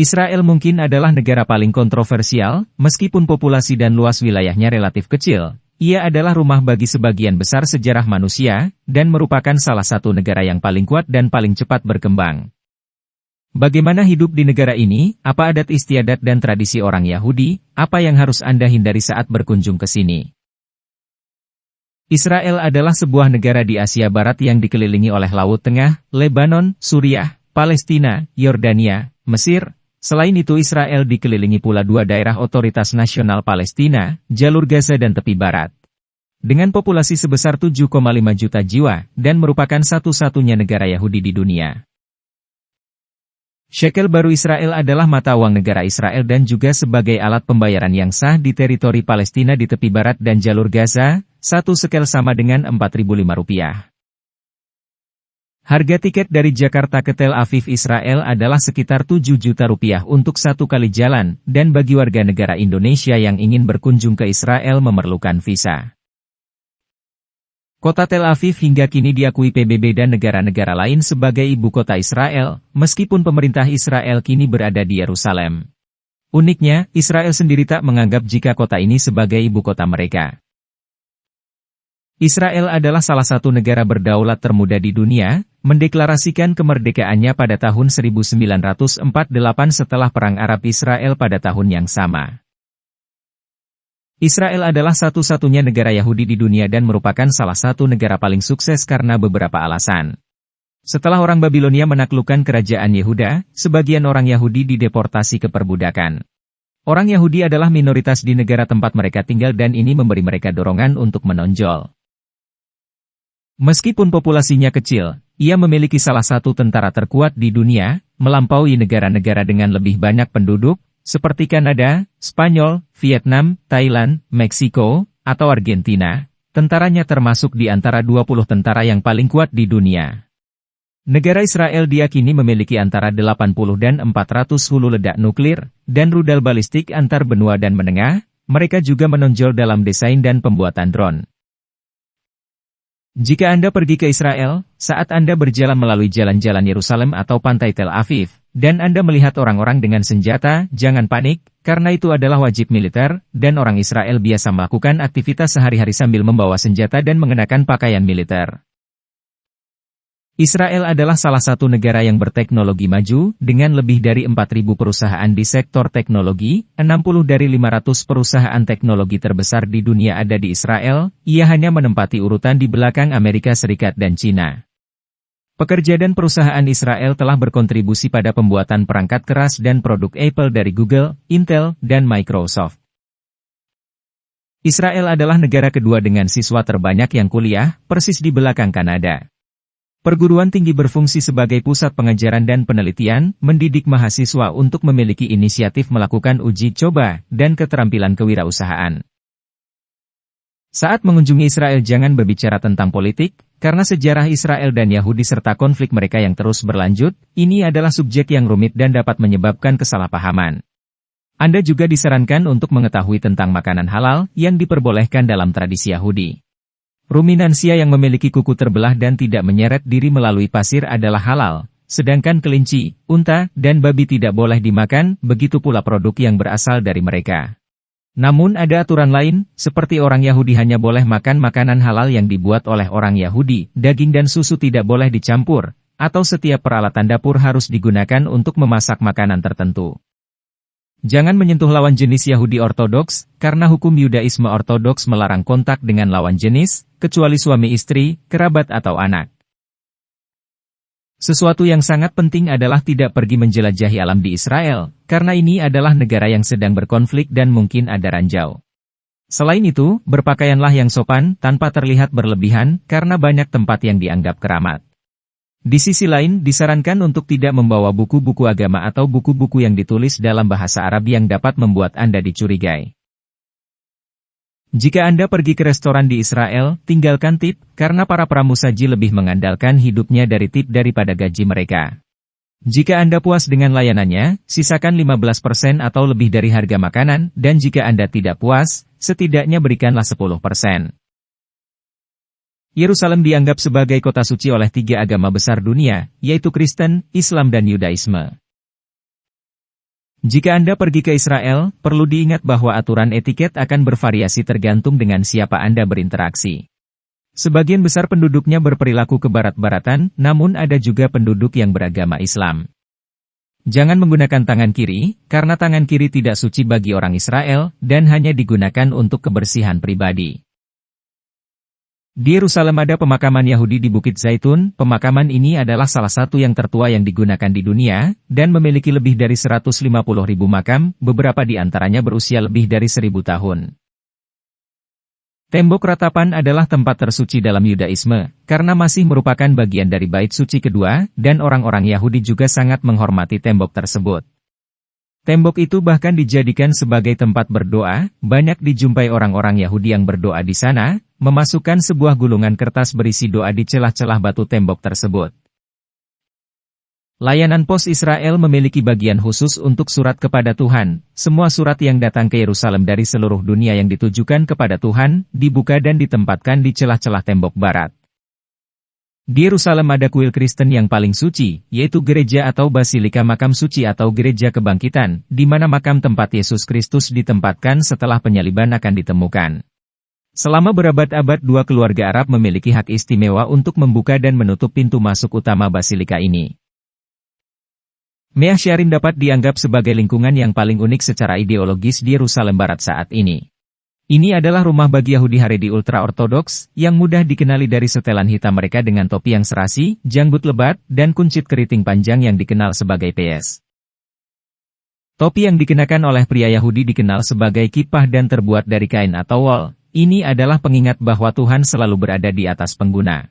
Israel mungkin adalah negara paling kontroversial, meskipun populasi dan luas wilayahnya relatif kecil. Ia adalah rumah bagi sebagian besar sejarah manusia, dan merupakan salah satu negara yang paling kuat dan paling cepat berkembang. Bagaimana hidup di negara ini? Apa adat istiadat dan tradisi orang Yahudi? Apa yang harus Anda hindari saat berkunjung ke sini? Israel adalah sebuah negara di Asia Barat yang dikelilingi oleh Laut Tengah, Lebanon, Suriah, Palestina, Yordania, Mesir. Selain itu Israel dikelilingi pula dua daerah otoritas nasional Palestina, Jalur Gaza dan tepi barat. Dengan populasi sebesar 7,5 juta jiwa, dan merupakan satu-satunya negara Yahudi di dunia. Shekel baru Israel adalah mata uang negara Israel dan juga sebagai alat pembayaran yang sah di teritori Palestina di tepi barat dan Jalur Gaza, satu shekel sama dengan Rp4.005. Harga tiket dari Jakarta ke Tel Aviv Israel adalah sekitar Rp7 juta untuk satu kali jalan, dan bagi warga negara Indonesia yang ingin berkunjung ke Israel memerlukan visa. Kota Tel Aviv hingga kini diakui PBB dan negara-negara lain sebagai ibu kota Israel, meskipun pemerintah Israel kini berada di Yerusalem. Uniknya, Israel sendiri tak menganggap jika kota ini sebagai ibu kota mereka. Israel adalah salah satu negara berdaulat termuda di dunia, mendeklarasikan kemerdekaannya pada tahun 1948 setelah Perang Arab-Israel pada tahun yang sama. Israel adalah satu-satunya negara Yahudi di dunia dan merupakan salah satu negara paling sukses karena beberapa alasan. Setelah orang Babilonia menaklukkan kerajaan Yehuda, sebagian orang Yahudi dideportasi ke perbudakan. Orang Yahudi adalah minoritas di negara tempat mereka tinggal dan ini memberi mereka dorongan untuk menonjol. Meskipun populasinya kecil, ia memiliki salah satu tentara terkuat di dunia, melampaui negara-negara dengan lebih banyak penduduk, seperti Kanada, Spanyol, Vietnam, Thailand, Meksiko, atau Argentina. Tentaranya termasuk di antara 20 tentara yang paling kuat di dunia. Negara Israel diyakini memiliki antara 80 dan 400 hulu ledak nuklir, dan rudal balistik antar benua dan menengah. Mereka juga menonjol dalam desain dan pembuatan drone. Jika Anda pergi ke Israel, saat Anda berjalan melalui jalan-jalan Yerusalem atau pantai Tel Aviv, dan Anda melihat orang-orang dengan senjata, jangan panik, karena itu adalah wajib militer, dan orang Israel biasa melakukan aktivitas sehari-hari sambil membawa senjata dan mengenakan pakaian militer. Israel adalah salah satu negara yang berteknologi maju, dengan lebih dari 4.000 perusahaan di sektor teknologi, 60 dari 500 perusahaan teknologi terbesar di dunia ada di Israel, ia hanya menempati urutan di belakang Amerika Serikat dan Cina. Pekerja dan perusahaan Israel telah berkontribusi pada pembuatan perangkat keras dan produk Apple dari Google, Intel, dan Microsoft. Israel adalah negara kedua dengan siswa terbanyak yang kuliah, persis di belakang Kanada. Perguruan tinggi berfungsi sebagai pusat pengajaran dan penelitian, mendidik mahasiswa untuk memiliki inisiatif melakukan uji coba, dan keterampilan kewirausahaan. Saat mengunjungi Israel jangan berbicara tentang politik, karena sejarah Israel dan Yahudi serta konflik mereka yang terus berlanjut, ini adalah subjek yang rumit dan dapat menyebabkan kesalahpahaman. Anda juga disarankan untuk mengetahui tentang makanan halal, yang diperbolehkan dalam tradisi Yahudi. Ruminansia yang memiliki kuku terbelah dan tidak menyeret diri melalui pasir adalah halal, sedangkan kelinci, unta, dan babi tidak boleh dimakan, begitu pula produk yang berasal dari mereka. Namun ada aturan lain, seperti orang Yahudi hanya boleh makan makanan halal yang dibuat oleh orang Yahudi, daging dan susu tidak boleh dicampur, atau setiap peralatan dapur harus digunakan untuk memasak makanan tertentu. Jangan menyentuh lawan jenis Yahudi Ortodoks, karena hukum Yudaisme Ortodoks melarang kontak dengan lawan jenis, kecuali suami istri, kerabat atau anak. Sesuatu yang sangat penting adalah tidak pergi menjelajahi alam di Israel, karena ini adalah negara yang sedang berkonflik dan mungkin ada ranjau. Selain itu, berpakaianlah yang sopan, tanpa terlihat berlebihan, karena banyak tempat yang dianggap keramat. Di sisi lain, disarankan untuk tidak membawa buku-buku agama atau buku-buku yang ditulis dalam bahasa Arab yang dapat membuat Anda dicurigai. Jika Anda pergi ke restoran di Israel, tinggalkan tip, karena para pramusaji lebih mengandalkan hidupnya dari tip daripada gaji mereka. Jika Anda puas dengan layanannya, sisakan 15% atau lebih dari harga makanan, dan jika Anda tidak puas, setidaknya berikanlah 10%. Yerusalem dianggap sebagai kota suci oleh 3 agama besar dunia, yaitu Kristen, Islam dan Yudaisme. Jika Anda pergi ke Israel, perlu diingat bahwa aturan etiket akan bervariasi tergantung dengan siapa Anda berinteraksi. Sebagian besar penduduknya berperilaku kebarat-baratan, namun ada juga penduduk yang beragama Islam. Jangan menggunakan tangan kiri, karena tangan kiri tidak suci bagi orang Israel, dan hanya digunakan untuk kebersihan pribadi. Di Yerusalem ada pemakaman Yahudi di Bukit Zaitun. Pemakaman ini adalah salah satu yang tertua yang digunakan di dunia, dan memiliki lebih dari 150.000 makam, beberapa di antaranya berusia lebih dari 1.000 tahun. Tembok ratapan adalah tempat tersuci dalam Yudaisme, karena masih merupakan bagian dari bait suci kedua, dan orang-orang Yahudi juga sangat menghormati tembok tersebut. Tembok itu bahkan dijadikan sebagai tempat berdoa. Banyak dijumpai orang-orang Yahudi yang berdoa di sana, memasukkan sebuah gulungan kertas berisi doa di celah-celah batu tembok tersebut. Layanan pos Israel memiliki bagian khusus untuk surat kepada Tuhan. Semua surat yang datang ke Yerusalem dari seluruh dunia yang ditujukan kepada Tuhan, dibuka dan ditempatkan di celah-celah tembok barat. Di Yerusalem ada kuil Kristen yang paling suci, yaitu gereja atau basilika makam suci atau gereja kebangkitan, di mana makam tempat Yesus Kristus ditempatkan setelah penyaliban akan ditemukan. Selama berabad-abad dua keluarga Arab memiliki hak istimewa untuk membuka dan menutup pintu masuk utama basilika ini. Mea Shearim dapat dianggap sebagai lingkungan yang paling unik secara ideologis di Yerusalem Barat saat ini. Ini adalah rumah bagi Yahudi Haredi ultra-ortodoks, yang mudah dikenali dari setelan hitam mereka dengan topi yang serasi, janggut lebat, dan kuncit keriting panjang yang dikenal sebagai peyes. Topi yang dikenakan oleh pria Yahudi dikenal sebagai kippah dan terbuat dari kain atau wol. Ini adalah pengingat bahwa Tuhan selalu berada di atas pengguna.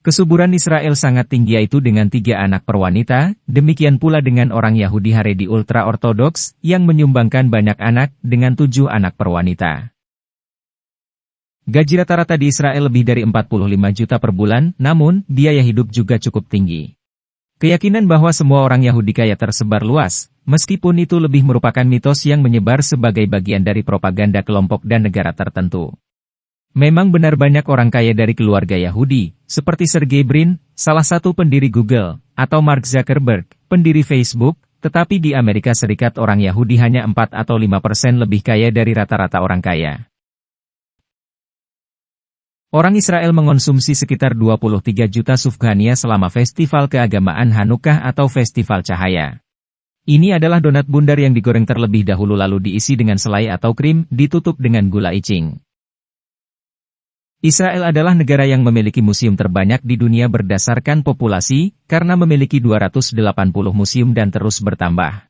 Kesuburan Israel sangat tinggi yaitu dengan 3 anak per wanita, demikian pula dengan orang Yahudi Haredi ultra-ortodoks, yang menyumbangkan banyak anak, dengan 7 anak per wanita. Gaji rata-rata di Israel lebih dari 45 juta per bulan, namun, biaya hidup juga cukup tinggi. Keyakinan bahwa semua orang Yahudi kaya tersebar luas, meskipun itu lebih merupakan mitos yang menyebar sebagai bagian dari propaganda kelompok dan negara tertentu. Memang benar banyak orang kaya dari keluarga Yahudi, seperti Sergey Brin, salah satu pendiri Google, atau Mark Zuckerberg, pendiri Facebook, tetapi di Amerika Serikat orang Yahudi hanya 4 atau 5% lebih kaya dari rata-rata orang kaya. Orang Israel mengonsumsi sekitar 23 juta sufganiyah selama festival keagamaan Hanukkah atau festival cahaya. Ini adalah donat bundar yang digoreng terlebih dahulu lalu diisi dengan selai atau krim, ditutup dengan gula icing. Israel adalah negara yang memiliki museum terbanyak di dunia berdasarkan populasi, karena memiliki 280 museum dan terus bertambah.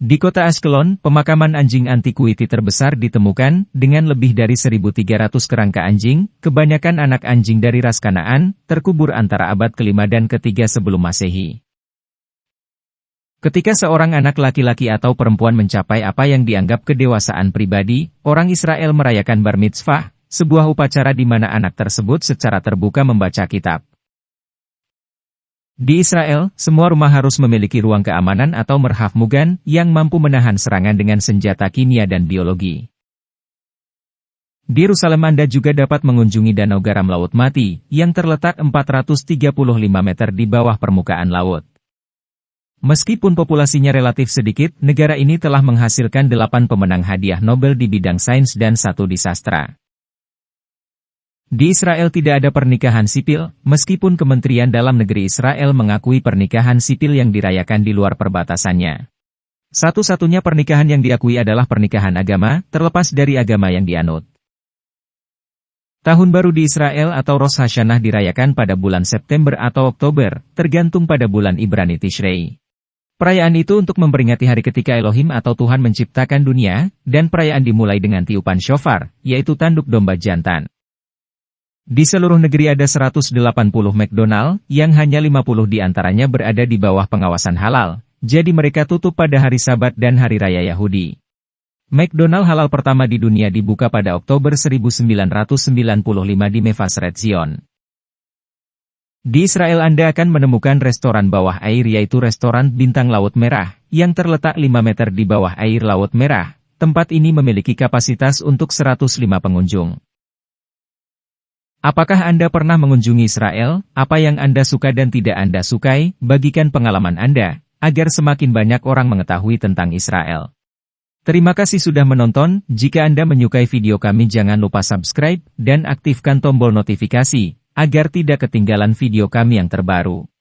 Di kota Ashkelon, pemakaman anjing antiquity terbesar ditemukan, dengan lebih dari 1.300 kerangka anjing, kebanyakan anak anjing dari ras Kanaan, terkubur antara abad ke-5 dan ke-3 sebelum Masehi. Ketika seorang anak laki-laki atau perempuan mencapai apa yang dianggap kedewasaan pribadi, orang Israel merayakan bar mitzvah, sebuah upacara di mana anak tersebut secara terbuka membaca kitab. Di Israel, semua rumah harus memiliki ruang keamanan atau merhaf mugan, yang mampu menahan serangan dengan senjata kimia dan biologi. Di Yerusalem Anda juga dapat mengunjungi Danau Garam Laut Mati, yang terletak 435 meter di bawah permukaan laut. Meskipun populasinya relatif sedikit, negara ini telah menghasilkan 8 pemenang hadiah Nobel di bidang sains dan 1 di sastra. Di Israel tidak ada pernikahan sipil, meskipun Kementerian Dalam Negeri Israel mengakui pernikahan sipil yang dirayakan di luar perbatasannya. Satu-satunya pernikahan yang diakui adalah pernikahan agama, terlepas dari agama yang dianut. Tahun baru di Israel atau Rosh Hashanah dirayakan pada bulan September atau Oktober, tergantung pada bulan Ibrani Tishrei. Perayaan itu untuk memperingati hari ketika Elohim atau Tuhan menciptakan dunia, dan perayaan dimulai dengan tiupan shofar, yaitu tanduk domba jantan. Di seluruh negeri ada 180 McDonald, yang hanya 50 di antaranya berada di bawah pengawasan halal, jadi mereka tutup pada hari Sabat dan Hari Raya Yahudi. McDonald halal pertama di dunia dibuka pada Oktober 1995 di Mevasseret Zion. Di Israel Anda akan menemukan restoran bawah air yaitu restoran Bintang Laut Merah, yang terletak 5 meter di bawah air Laut Merah. Tempat ini memiliki kapasitas untuk 105 pengunjung. Apakah Anda pernah mengunjungi Israel? Apa yang Anda suka dan tidak Anda sukai? Bagikan pengalaman Anda. agar semakin banyak orang mengetahui tentang Israel. Terima kasih sudah menonton. Jika Anda menyukai video kami, jangan lupa subscribe dan aktifkan tombol notifikasi, agar tidak ketinggalan video kami yang terbaru.